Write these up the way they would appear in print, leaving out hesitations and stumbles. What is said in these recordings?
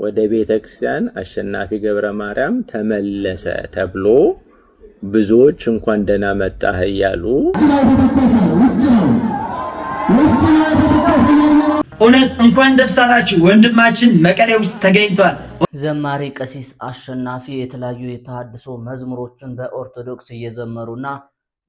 ወደ ቤተ ክርስቲያን አሸናፊ ገብረ ማርያም ተመለሰ ተብሎ ብዙዎች እንኳን ደህና መጣህ እያሉ እውነት እንኳን ደስ አላችሁ ወንድማችን መቀሌ ውስጥ ተገኝቷል። ዘማሪ ቀሲስ አሸናፊ የተለያዩ የተሐድሶ መዝሙሮችን በኦርቶዶክስ እየዘመሩና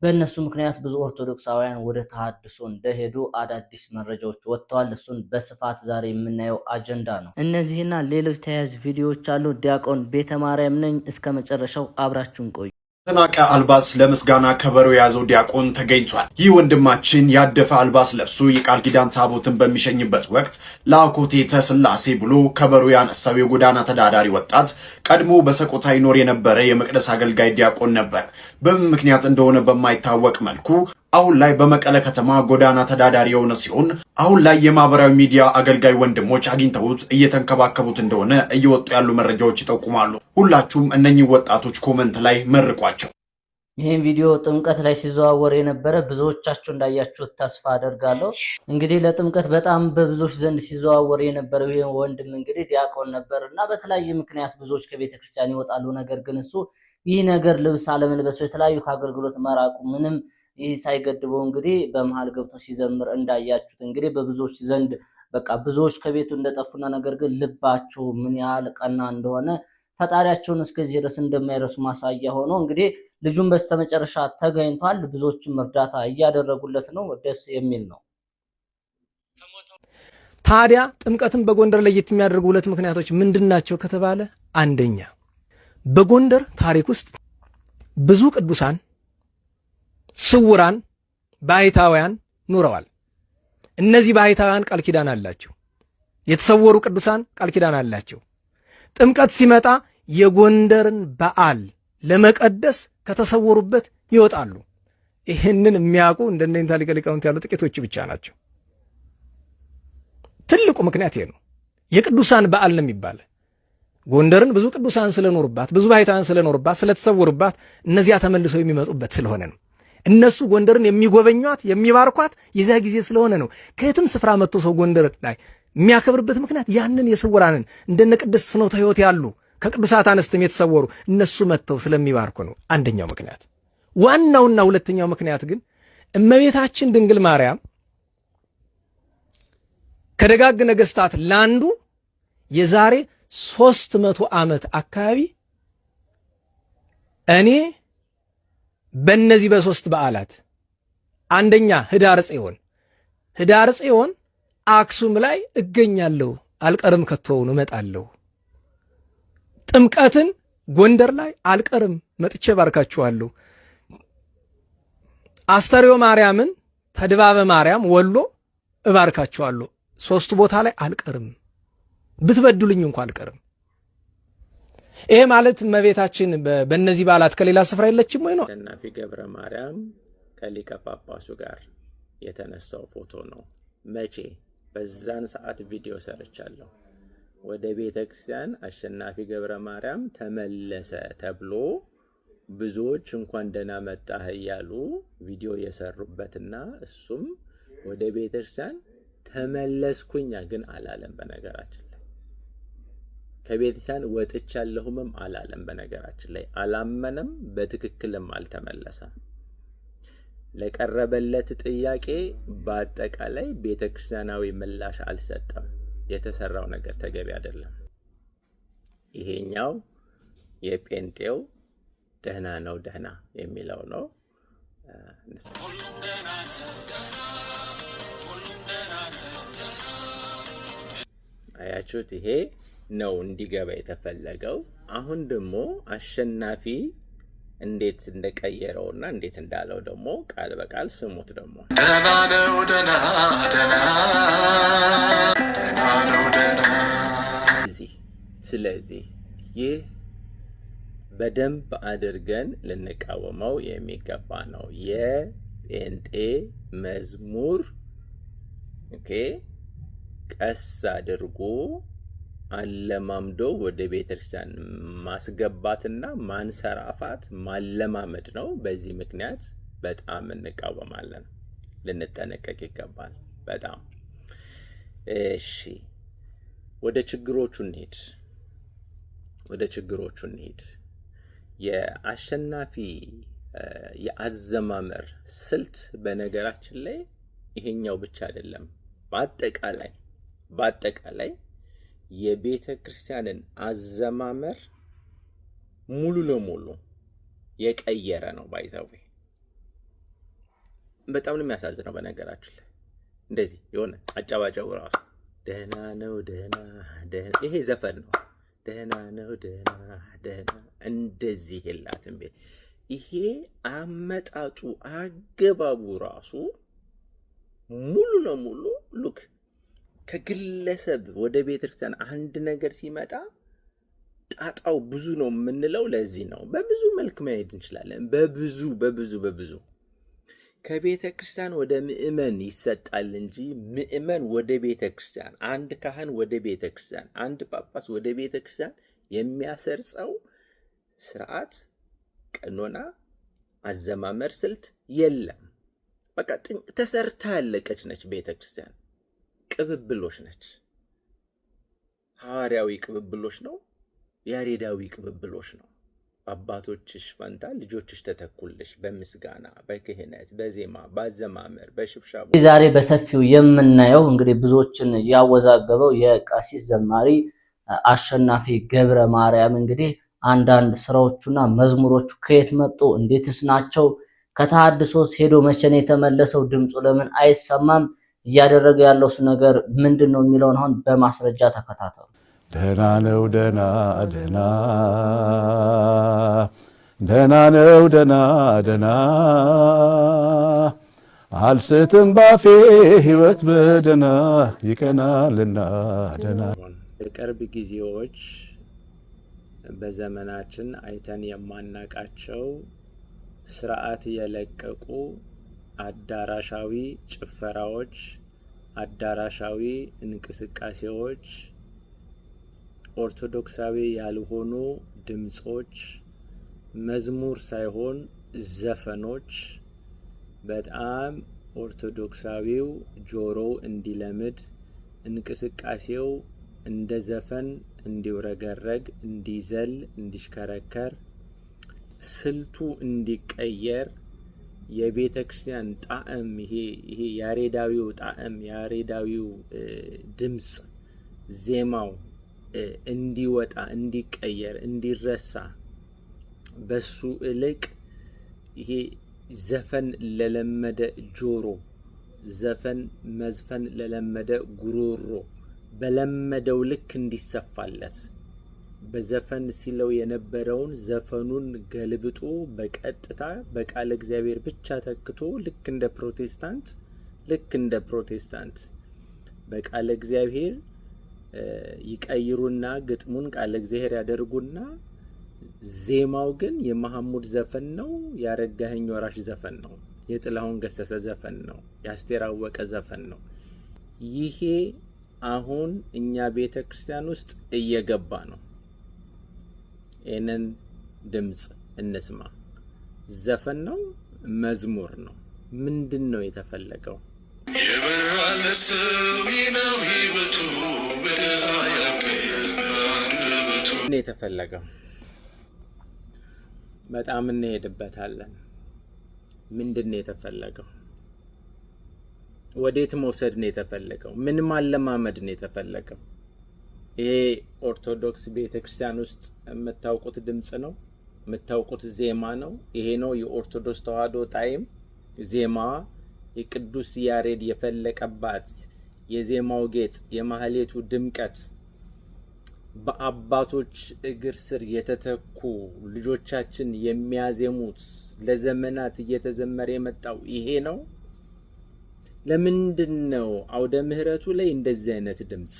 በእነሱ ምክንያት ብዙ ኦርቶዶክሳውያን ወደ ተሐድሶ እንደሄዱ አዳዲስ መረጃዎች ወጥተዋል። እሱን በስፋት ዛሬ የምናየው አጀንዳ ነው። እነዚህና ሌሎች ተያያዥ ቪዲዮዎች አሉ። ዲያቆን ቤተ ማርያም ነኝ። እስከ መጨረሻው አብራችሁን ቆዩ። ተናቀ አልባስ ለምስጋና ከበሮ የያዘው ዲያቆን ተገኝቷል። ይህ ወንድማችን ያደፈ አልባስ ለብሶ የቃል ኪዳን ታቦትን በሚሸኝበት ወቅት ለአኮቴተ ሥላሴ ብሎ ከበሮ ያነሳው የጎዳና ተዳዳሪ ወጣት ቀድሞ በሰቆጣ ይኖር የነበረ የመቅደስ አገልጋይ ዲያቆን ነበር። በምን ምክንያት እንደሆነ በማይታወቅ መልኩ አሁን ላይ በመቀለ ከተማ ጎዳና ተዳዳሪ የሆነ ሲሆን አሁን ላይ የማህበራዊ ሚዲያ አገልጋይ ወንድሞች አግኝተውት እየተንከባከቡት እንደሆነ እየወጡ ያሉ መረጃዎች ይጠቁማሉ። ሁላችሁም እነኚህ ወጣቶች ኮመንት ላይ መርቋቸው። ይህን ቪዲዮ ጥምቀት ላይ ሲዘዋወር የነበረ ብዙዎቻችሁ እንዳያችሁት ተስፋ አደርጋለሁ። እንግዲህ ለጥምቀት በጣም በብዙዎች ዘንድ ሲዘዋወር የነበረው ይህ ወንድም እንግዲህ ዲያቆን ነበር እና በተለያየ ምክንያት ብዙዎች ከቤተክርስቲያን ይወጣሉ። ነገር ግን እሱ ይህ ነገር ልብስ አለመልበሱ የተለያዩ ከአገልግሎት መራቁ ምንም ይህ ሳይገድበው እንግዲህ በመሃል ገብቶ ሲዘምር እንዳያችሁት እንግዲህ በብዙዎች ዘንድ በቃ ብዙዎች ከቤቱ እንደጠፉና ነገር ግን ልባቸው ምን ያህል ቀና እንደሆነ ፈጣሪያቸውን እስከዚህ ድረስ እንደማይረሱ ማሳያ ሆኖ እንግዲህ ልጁን በስተመጨረሻ ተገኝቷል። ብዙዎችም እርዳታ እያደረጉለት ነው። ደስ የሚል ነው። ታዲያ ጥምቀትን በጎንደር ለየት የሚያደርጉ ሁለት ምክንያቶች ምንድናቸው ከተባለ፣ አንደኛ በጎንደር ታሪክ ውስጥ ብዙ ቅዱሳን ስውራን ባይታውያን ኑረዋል። እነዚህ ባይታውያን ቃል ኪዳን አላቸው። የተሰወሩ ቅዱሳን ቃል ኪዳን አላቸው። ጥምቀት ሲመጣ የጎንደርን በዓል ለመቀደስ ከተሰወሩበት ይወጣሉ። ይህንን የሚያውቁ እንደነኝታ ሊቀ ሊቃውንት ያሉ ጥቂቶች ብቻ ናቸው። ትልቁ ምክንያት ይሄ ነው። የቅዱሳን በዓል ነው የሚባል ጎንደርን ብዙ ቅዱሳን ስለኖሩባት፣ ብዙ ባይታውያን ስለኖሩባት፣ ስለተሰወሩባት እነዚያ ተመልሰው የሚመጡበት ስለሆነ ነው። እነሱ ጎንደርን የሚጎበኟት የሚባርኳት የዚያ ጊዜ ስለሆነ ነው። ከየትም ስፍራ መጥቶ ሰው ጎንደር ላይ የሚያከብርበት ምክንያት ያንን የስውራንን እንደነ ቅድስት ፍኖተ ሕይወት ያሉ ከቅዱሳት አንስትም የተሰወሩ እነሱ መጥተው ስለሚባርኩ ነው። አንደኛው ምክንያት። ዋናውና ሁለተኛው ምክንያት ግን እመቤታችን ድንግል ማርያም ከደጋግ ነገሥታት ላንዱ የዛሬ 300 ዓመት አካባቢ እኔ በእነዚህ በሶስት በዓላት አንደኛ ህዳር ጽዮን አክሱም ላይ እገኛለሁ፣ አልቀርም፣ ከቶውን እመጣለሁ። ጥምቀትን ጎንደር ላይ አልቀርም፣ መጥቼ ባርካችኋለሁ። አስተርዮ ማርያምን ተድባበ ማርያም ወሎ እባርካችኋለሁ። ሶስቱ ቦታ ላይ አልቀርም፣ ብትበድሉኝ እንኳን አልቀርም። ይሄ ማለት እመቤታችን በእነዚህ በዓላት ከሌላ ስፍራ የለችም ወይ ነው? አሸናፊ ገብረ ማርያም ከሊቀ ጳጳሱ ጋር የተነሳው ፎቶ ነው። መቼ? በዛን ሰዓት ቪዲዮ ሰርቻለሁ። ወደ ቤተ ክርስቲያን አሸናፊ ገብረ ማርያም ተመለሰ ተብሎ ብዙዎች እንኳን ደህና መጣህ እያሉ ቪዲዮ የሰሩበትና እሱም ወደ ቤተ ክርስቲያን ተመለስኩኛ ግን አላለም። በነገራችን ላይ ከቤተክርስቲያን ወጥቻለሁም አላለም። በነገራችን ላይ አላመነም፣ በትክክልም አልተመለሰም። ለቀረበለት ጥያቄ በአጠቃላይ ቤተክርስቲያናዊ ምላሽ አልሰጠም። የተሰራው ነገር ተገቢ አይደለም። ይሄኛው የጴንጤው ደህና ነው ደህና የሚለው ነው። አያችሁት? ይሄ ነው እንዲገባ የተፈለገው። አሁን ደግሞ አሸናፊ እንዴት እንደቀየረውና እንዴት እንዳለው ደግሞ ቃል በቃል ስሙት። ደግሞ ደህና ነው ደህና ደህና ደህና ነው ደህና። ስለዚህ ይህ በደንብ አድርገን ልንቃወመው የሚገባ ነው። የጴንጤ መዝሙር ቀስ አድርጎ አለማምዶ ወደ ቤተክርስቲያን ማስገባትና ማንሰራፋት ማለማመድ ነው። በዚህ ምክንያት በጣም እንቃወማለን፣ ልንጠነቀቅ ይገባል በጣም። እሺ ወደ ችግሮቹ እንሂድ። ወደ ችግሮቹ እንሂድ። የአሸናፊ የአዘማመር ስልት በነገራችን ላይ ይሄኛው ብቻ አይደለም። በአጠቃላይ የቤተ ክርስቲያንን አዘማመር ሙሉ ለሙሉ የቀየረ ነው። ባይዛው በጣም ነው የሚያሳዝነው። በነገራችን ላይ እንደዚህ የሆነ አጫባጫው ራሱ ደህና ነው ደህና ይሄ ዘፈን ነው። ደህና ነው ደህና እንደዚህ የላትም ቤት። ይሄ አመጣጡ አገባቡ ራሱ ሙሉ ለሙሉ ሉክ ከግለሰብ ወደ ቤተክርስቲያን አንድ ነገር ሲመጣ ጣጣው ብዙ ነው የምንለው ለዚህ ነው። በብዙ መልክ ማየት እንችላለን። በብዙ ከቤተ ክርስቲያን ወደ ምእመን ይሰጣል እንጂ ምእመን ወደ ቤተ ክርስቲያን፣ አንድ ካህን ወደ ቤተ ክርስቲያን፣ አንድ ጳጳስ ወደ ቤተ ክርስቲያን የሚያሰርጸው ስርዓት፣ ቀኖና፣ አዘማመር ስልት የለም። በቃ ተሰርታ ያለቀች ነች ቤተ ክርስቲያን። ቅብብሎች ነች። ሐዋርያዊ ቅብብሎች ነው። ያሬዳዊ ቅብብሎች ነው። አባቶችሽ ፈንታ ልጆችሽ ተተኩልሽ በምስጋና በክህነት በዜማ በአዘማመር በሽብሻቦ። ዛሬ በሰፊው የምናየው እንግዲህ ብዙዎችን ያወዛገበው የቀሲስ ዘማሪ አሸናፊ ገብረ ማርያም እንግዲህ አንዳንድ ስራዎቹና መዝሙሮቹ ከየት መጡ? እንዴትስ ናቸው? ከተሐድሶስ ሄዶ መቼ ነው የተመለሰው? ድምፁ ለምን አይሰማም? እያደረገ ያለው ነገር ምንድነው የሚለውን አሁን በማስረጃ ተከታተሉ። ደህና ነው ደህና ነው ደህና አልስትም ባፌ ሕይወት በደህና ይቀናልና ደህና። በቅርብ ጊዜዎች በዘመናችን አይተን የማናቃቸው ስርዓት የለቀቁ አዳራሻዊ ጭፈራዎች፣ አዳራሻዊ እንቅስቃሴዎች፣ ኦርቶዶክሳዊ ያልሆኑ ድምጾች፣ መዝሙር ሳይሆን ዘፈኖች በጣም ኦርቶዶክሳዊው ጆሮው እንዲለምድ፣ እንቅስቃሴው እንደ ዘፈን እንዲውረገረግ፣ እንዲዘል፣ እንዲሽከረከር፣ ስልቱ እንዲቀየር የቤተ ክርስቲያን ጣዕም ይሄ ያሬዳዊው ጣዕም ያሬዳዊው ድምጽ ዜማው እንዲወጣ፣ እንዲቀየር፣ እንዲረሳ በሱ እልቅ ይሄ ዘፈን ለለመደ ጆሮ፣ ዘፈን መዝፈን ለለመደ ጉሮሮ በለመደው ልክ እንዲሰፋለት፣ በዘፈን ሲለው የነበረውን ዘፈኑን ገልብጦ በቀጥታ በቃለ እግዚአብሔር ብቻ ተክቶ ልክ እንደ ፕሮቴስታንት በቃለ እግዚአብሔር ይቀይሩና ግጥሙን ቃለ እግዚአብሔር ያደርጉና ዜማው ግን የመሐሙድ ዘፈን ነው፣ ያረጋኸኝ ወራሽ ዘፈን ነው፣ የጥላሁን ገሰሰ ዘፈን ነው፣ የአስቴር አወቀ ዘፈን ነው። ይሄ አሁን እኛ ቤተ ክርስቲያን ውስጥ እየገባ ነው። ይህንን ድምፅ እንስማ። ዘፈን ነው? መዝሙር ነው? ምንድን ነው የተፈለገው? የበራለ ሰው ነው ሕይወቱ በደላ ያንቀየበቱ ነው የተፈለገው። በጣም እንሄድበታለን። ምንድን ነው የተፈለገው? ወዴት መውሰድ ነው የተፈለገው? ምን ማለማመድ ነው የተፈለገው? ይሄ ኦርቶዶክስ ቤተክርስቲያን ውስጥ የምታውቁት ድምጽ ነው፣ የምታውቁት ዜማ ነው። ይሄ ነው የኦርቶዶክስ ተዋህዶ ጣዕም ዜማ፣ የቅዱስ ያሬድ የፈለቀባት የዜማው ጌጥ፣ የማህሌቱ ድምቀት፣ በአባቶች እግር ስር የተተኩ ልጆቻችን የሚያዜሙት ለዘመናት እየተዘመረ የመጣው ይሄ ነው። ለምንድን ነው አውደ ምህረቱ ላይ እንደዚህ አይነት ድምጽ?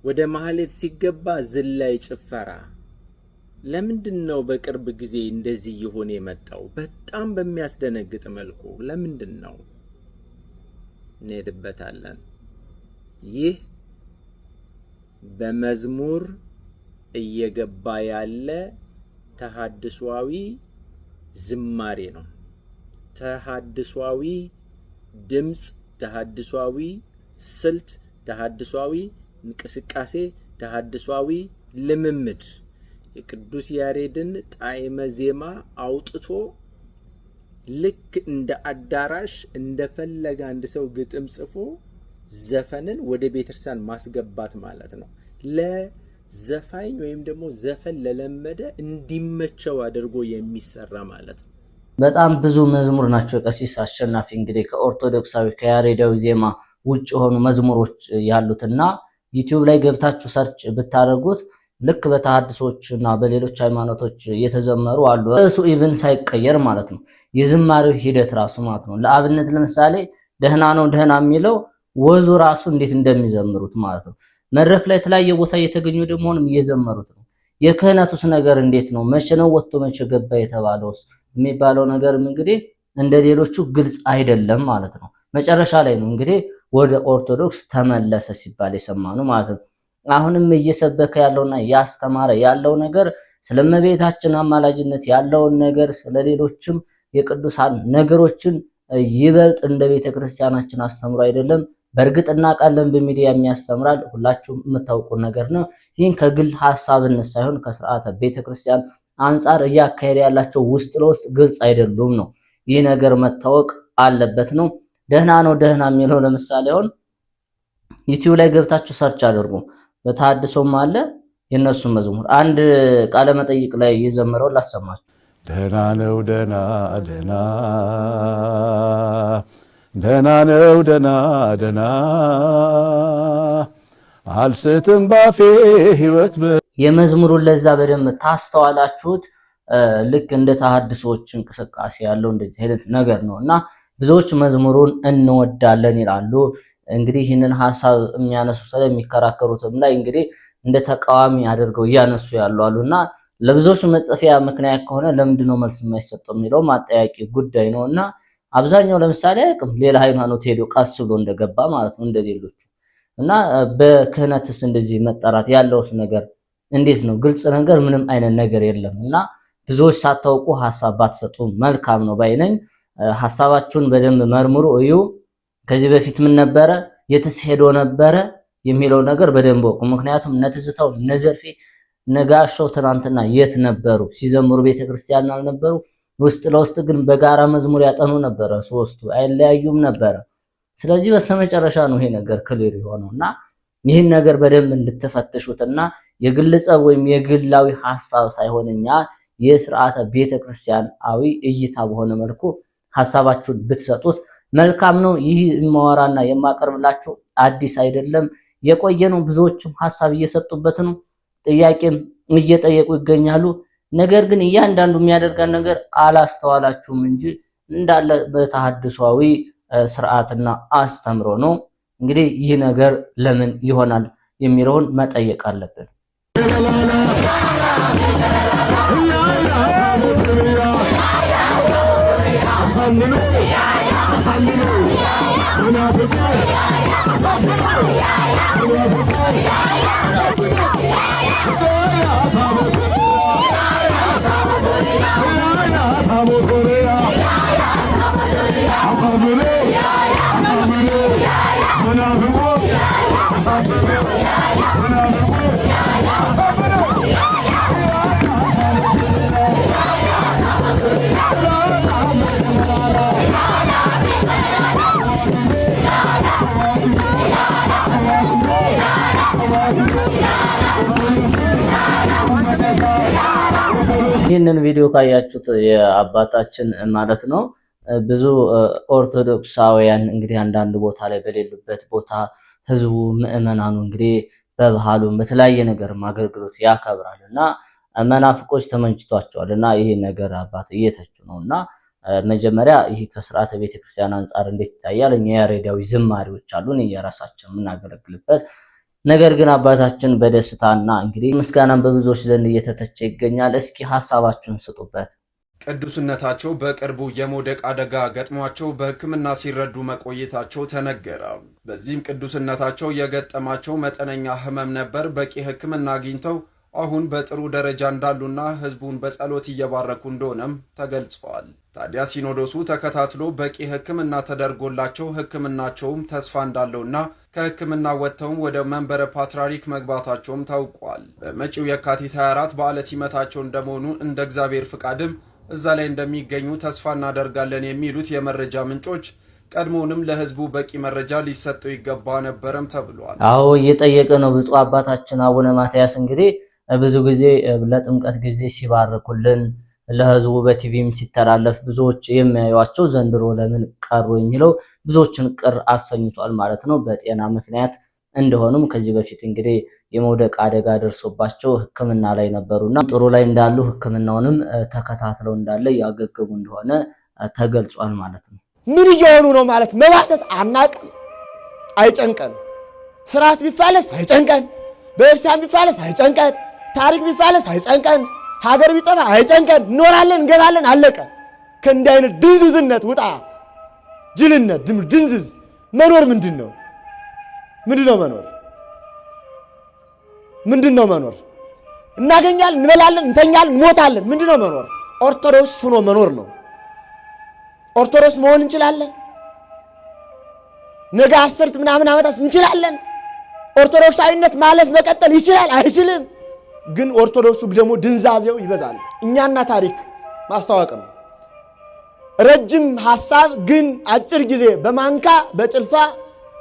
ወደ ማህሌት ሲገባ ዝላይ ጭፈራ? ለምንድን ነው በቅርብ ጊዜ እንደዚህ ይሆን የመጣው? በጣም በሚያስደነግጥ መልኩ ለምንድን ነው? እንሄድበታለን። ይህ በመዝሙር እየገባ ያለ ተሐድሷዊ ዝማሬ ነው። ተሐድሷዊ ድምጽ፣ ተሐድሷዊ ስልት፣ ተሐድሷዊ እንቅስቃሴ፣ ተሐድሷዊ ልምምድ የቅዱስ ያሬድን ጣዕመ ዜማ አውጥቶ ልክ እንደ አዳራሽ እንደፈለገ አንድ ሰው ግጥም ጽፎ ዘፈንን ወደ ቤተክርስቲያን ማስገባት ማለት ነው። ለዘፋኝ ወይም ደግሞ ዘፈን ለለመደ እንዲመቸው አድርጎ የሚሰራ ማለት ነው። በጣም ብዙ መዝሙር ናቸው ቀሲስ አሸናፊ እንግዲህ ከኦርቶዶክሳዊ ከያሬዳዊ ዜማ ውጭ የሆኑ መዝሙሮች ያሉትና ዩቲዩብ ላይ ገብታችሁ ሰርች ብታደርጉት ልክ በተሐድሶችና በሌሎች ሃይማኖቶች የተዘመሩ አሉ። እሱ ኢቭን ሳይቀየር ማለት ነው። የዝማሬው ሂደት ራሱ ማለት ነው። ለአብነት ለምሳሌ ደህና ነው ደህና የሚለው ወዙ ራሱ እንዴት እንደሚዘምሩት ማለት ነው። መድረክ ላይ የተለያየ ቦታ እየተገኙ ደግሞንም እየዘመሩት ነው። የክህነቱስ ነገር እንዴት ነው? መቼ ነው ወጥቶ መቼ ገባ የተባለውስ የሚባለው ነገርም እንግዲህ እንደ ሌሎቹ ግልጽ አይደለም ማለት ነው። መጨረሻ ላይ ነው እንግዲህ ወደ ኦርቶዶክስ ተመለሰ ሲባል የሰማነው ማለት ነው። አሁንም እየሰበከ ያለውና ያስተማረ ያለው ነገር ስለመቤታችን አማላጅነት ያለውን ነገር ስለሌሎችም የቅዱሳን ነገሮችን ይበልጥ እንደ ቤተክርስቲያናችን አስተምሮ አይደለም። በእርግጥ እናውቃለን በሚዲያ የሚያስተምራል፣ ሁላችሁም የምታውቁ ነገር ነው። ይህን ከግል ሐሳብነት ሳይሆን ከስርዓተ ቤተክርስቲያን አንጻር እያካሄደ ያላቸው ውስጥ ለውስጥ ግልጽ አይደሉም ነው። ይህ ነገር መታወቅ አለበት ነው። ደህና ነው ደህና የሚለው ለምሳሌ አሁን ዩቲዩብ ላይ ገብታችሁ ሰርች አድርጉ። በተሐድሶም አለ የነሱ መዝሙር። አንድ ቃለ መጠይቅ ላይ የዘመረው ላሰማችሁ። ደህና ነው ደህና ደህና ደህና ነው ደህና ደህና አልስትም ባፌ ህይወት የመዝሙሩን ለዛ በደንብ ታስተዋላችሁት። ልክ እንደ ተሐድሶች እንቅስቃሴ ያለው እንደዚህ አይነት ነገር ነውና ብዙዎች መዝሙሩን እንወዳለን ይላሉ። እንግዲህ ይህንን ሐሳብ የሚያነሱ ስለሚከራከሩትም ላይ እንግዲህ እንደ ተቃዋሚ አድርገው እያነሱ ያሉ አሉና ለብዙዎች መጥፊያ ምክንያት ከሆነ ለምንድነው መልስ የማይሰጠው የሚለው ማጠያቂ ጉዳይ ነውና አብዛኛው ለምሳሌ አቅም ሌላ ሃይማኖት ሄዶ ቀስ ብሎ እንደገባ ማለት ነው እንደሌሎቹ እና በክህነትስ እንደዚህ መጠራት ያለውስ ነገር እንዴት ነው? ግልጽ ነገር ምንም አይነት ነገር የለም እና ብዙዎች ሳታውቁ ሐሳብ ባትሰጡ መልካም ነው ባይነኝ። ሐሳባችሁን በደንብ መርምሩ እዩ። ከዚህ በፊት ምን ነበረ የትስ ሄዶ ነበረ የሚለው ነገር በደንብ ወቁ። ምክንያቱም እነትዝታው እነዘርፌ ነጋሻው ትናንትና የት ነበሩ? ሲዘምሩ ቤተክርስቲያን አልነበሩ? ውስጥ ለውስጥ ግን በጋራ መዝሙር ያጠኑ ነበረ። ሶስቱ አይለያዩም ነበረ። ስለዚህ በስተመጨረሻ ነው ይሄ ነገር ክሊር የሆነውና ይህን ነገር በደንብ እንድትፈትሹትና የግል ጸብ ወይም የግላዊ ሐሳብ ሳይሆንኛ የሥርዓተ ቤተክርስቲያናዊ እይታ በሆነ መልኩ ሐሳባችሁን ብትሰጡት መልካም ነው። ይህ የማወራና የማቀርብላችሁ አዲስ አይደለም፣ የቆየ ነው። ብዙዎችም ሐሳብ እየሰጡበት ነው፣ ጥያቄም እየጠየቁ ይገኛሉ። ነገር ግን እያንዳንዱ የሚያደርጋን ነገር አላስተዋላችሁም እንጂ እንዳለ በተሐድሷዊ ስርዓትና አስተምሮ ነው። እንግዲህ ይህ ነገር ለምን ይሆናል የሚለውን መጠየቅ አለብን። ይህንን ቪዲዮ ካያችሁት የአባታችን ማለት ነው ብዙ ኦርቶዶክሳውያን እንግዲህ አንዳንድ ቦታ ላይ በሌሉበት ቦታ ህዝቡ ምዕመናኑ እንግዲህ በባህሉም በተለያየ ነገር አገልግሎት ያከብራልና መናፍቆች ተመንጭቷቸዋልና ይሄ ነገር አባት እየተቹ ነውና መጀመሪያ ይሄ ከሥርዓተ ቤተክርስቲያን አንፃር እንዴት ይታያል? እኛ ያሬዳዊ ዝማሬዎች አሉን የራሳችን የምናገለግልበት። ነገር ግን አባታችን በደስታና እንግዲህ ምስጋናን በብዙዎች ዘንድ እየተተቸ ይገኛል። እስኪ ሐሳባችሁን ስጡበት። ቅዱስነታቸው በቅርቡ የመውደቅ አደጋ ገጥሟቸው በሕክምና ሲረዱ መቆየታቸው ተነገረ። በዚህም ቅዱስነታቸው የገጠማቸው መጠነኛ ህመም ነበር። በቂ ሕክምና አግኝተው አሁን በጥሩ ደረጃ እንዳሉና ህዝቡን በጸሎት እየባረኩ እንደሆነም ተገልጿል። ታዲያ ሲኖዶሱ ተከታትሎ በቂ ሕክምና ተደርጎላቸው ሕክምናቸውም ተስፋ እንዳለውና ከሕክምና ወጥተውም ወደ መንበረ ፓትርያርክ መግባታቸውም ታውቋል። በመጪው የካቲት 24 በዓለ ሲመታቸው እንደመሆኑ እንደ እግዚአብሔር ፍቃድም እዛ ላይ እንደሚገኙ ተስፋ እናደርጋለን የሚሉት የመረጃ ምንጮች ቀድሞውንም ለህዝቡ በቂ መረጃ ሊሰጠው ይገባ ነበርም ተብሏል። አዎ እየጠየቀ ነው። ብፁዕ አባታችን አቡነ ማትያስ እንግዲህ ብዙ ጊዜ ለጥምቀት ጊዜ ሲባርኩልን ለህዝቡ በቲቪም ሲተላለፍ ብዙዎች የሚያዩዋቸው ዘንድሮ ለምን ቀሩ የሚለው ብዙዎችን ቅር አሰኝቷል ማለት ነው። በጤና ምክንያት እንደሆኑም ከዚህ በፊት እንግዲህ የመውደቅ አደጋ ደርሶባቸው ሕክምና ላይ ነበሩና ጥሩ ላይ እንዳሉ ሕክምናውንም ተከታትለው እንዳለ ያገገሙ እንደሆነ ተገልጿል ማለት ነው። ምን እየሆኑ ነው ማለት መባተት አናቅም፣ አይጨንቀን። ስርዓት ቢፋለስ አይጨንቀን፣ በእርሳም ቢፋለስ አይጨንቀን፣ ታሪክ ቢፋለስ አይጨንቀን፣ ሀገር ቢጠፋ አይጨንቀን። እንኖራለን እንገባለን፣ አለቀ። ከእንዲህ አይነት ድንዝዝነት ውጣ። ጅልነት፣ ድንዝዝ መኖር ምንድነው? ምንድነው መኖር? ምንድነው መኖር? እናገኛለን፣ እንበላለን፣ እንተኛለን፣ እንሞታለን። ምንድነው መኖር? ኦርቶዶክስ ሆኖ መኖር ነው። ኦርቶዶክስ መሆን እንችላለን። ነገ 10 ምናምን ዓመታት እንችላለን። ኦርቶዶክሳዊነት ማለት መቀጠል ይችላል አይችልም? ግን ኦርቶዶክሱ ደግሞ ድንዛዜው ይበዛል። እኛና ታሪክ ማስተዋወቅ ነው። ረጅም ሐሳብ ግን አጭር ጊዜ በማንካ በጭልፋ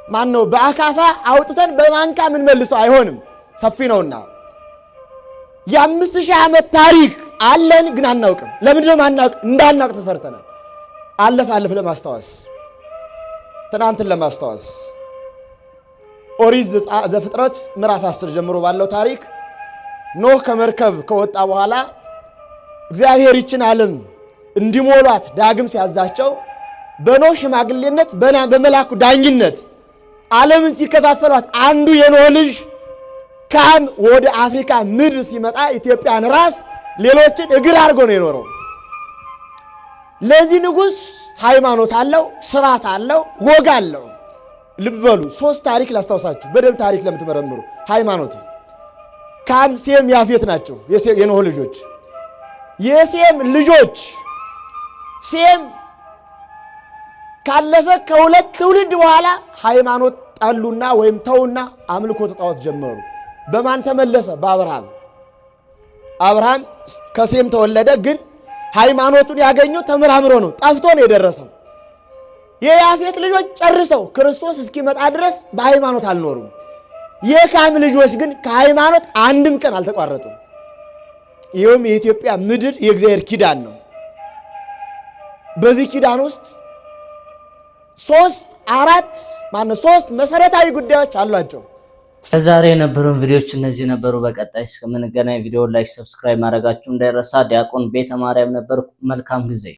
ማነው በአካፋ አውጥተን በማንካ ምን መልሰው አይሆንም፣ ሰፊ ነውና። የ5000 ዓመት ታሪክ አለን ግን አናውቅም። ለምንድነው ማናውቅ? እንዳናውቅ ተሰርተናል። አለፍ ለማስታወስ ትናንትን ለማስታወስ ኦሪት ዘፍጥረት ምዕራፍ 10 ጀምሮ ባለው ታሪክ ኖህ ከመርከብ ከወጣ በኋላ እግዚአብሔር ይችን ዓለም እንዲሞሏት ዳግም ሲያዛቸው በኖህ ሽማግሌነት በመላኩ ዳኝነት ዓለምን ሲከፋፈሏት አንዱ የኖህ ልጅ ካም ወደ አፍሪካ ምድር ሲመጣ ኢትዮጵያን ራስ ሌሎችን እግር አድርጎ ነው የኖረው። ለዚህ ንጉስ ሃይማኖት አለው፣ ስርዓት አለው፣ ወግ አለው። ልብ በሉ 3 ታሪክ ላስታውሳችሁ በደንብ ታሪክ ለምትመረምሩ። ሃይማኖት ካም፣ ሴም፣ ያፌት ናቸው የኖህ ልጆች። የሴም ልጆች ሴም ካለፈ ከ2 ትውልድ በኋላ ሃይማኖት ጣሉና ወይም ተውና አምልኮ ጣዖት ጀመሩ። በማን ተመለሰ? በአብርሃም። አብርሃም ከሴም ተወለደ ግን ሃይማኖቱን ያገኘው ተመራምሮ ነው፣ ጠፍቶ ነው የደረሰው። የያፌት ልጆች ጨርሰው ክርስቶስ እስኪመጣ ድረስ በሃይማኖት አልኖሩም። የካም ልጆች ግን ከሃይማኖት አንድም ቀን አልተቋረጡም። ይኸውም የኢትዮጵያ ምድር የእግዚአብሔር ኪዳን ነው። በዚህ ኪዳን ውስጥ 3 መሰረታዊ ጉዳዮች አሏቸው። ዛሬ የነበሩን ቪዲዮዎች እነዚህ ነበሩ። በቀጣይ እስከምንገናኝ ቪዲዮ ላይክ፣ ሰብስክራይብ ማድረጋችሁ እንዳይረሳ። ዲያቆን ቤተ ማርያም ነበር። መልካም ጊዜ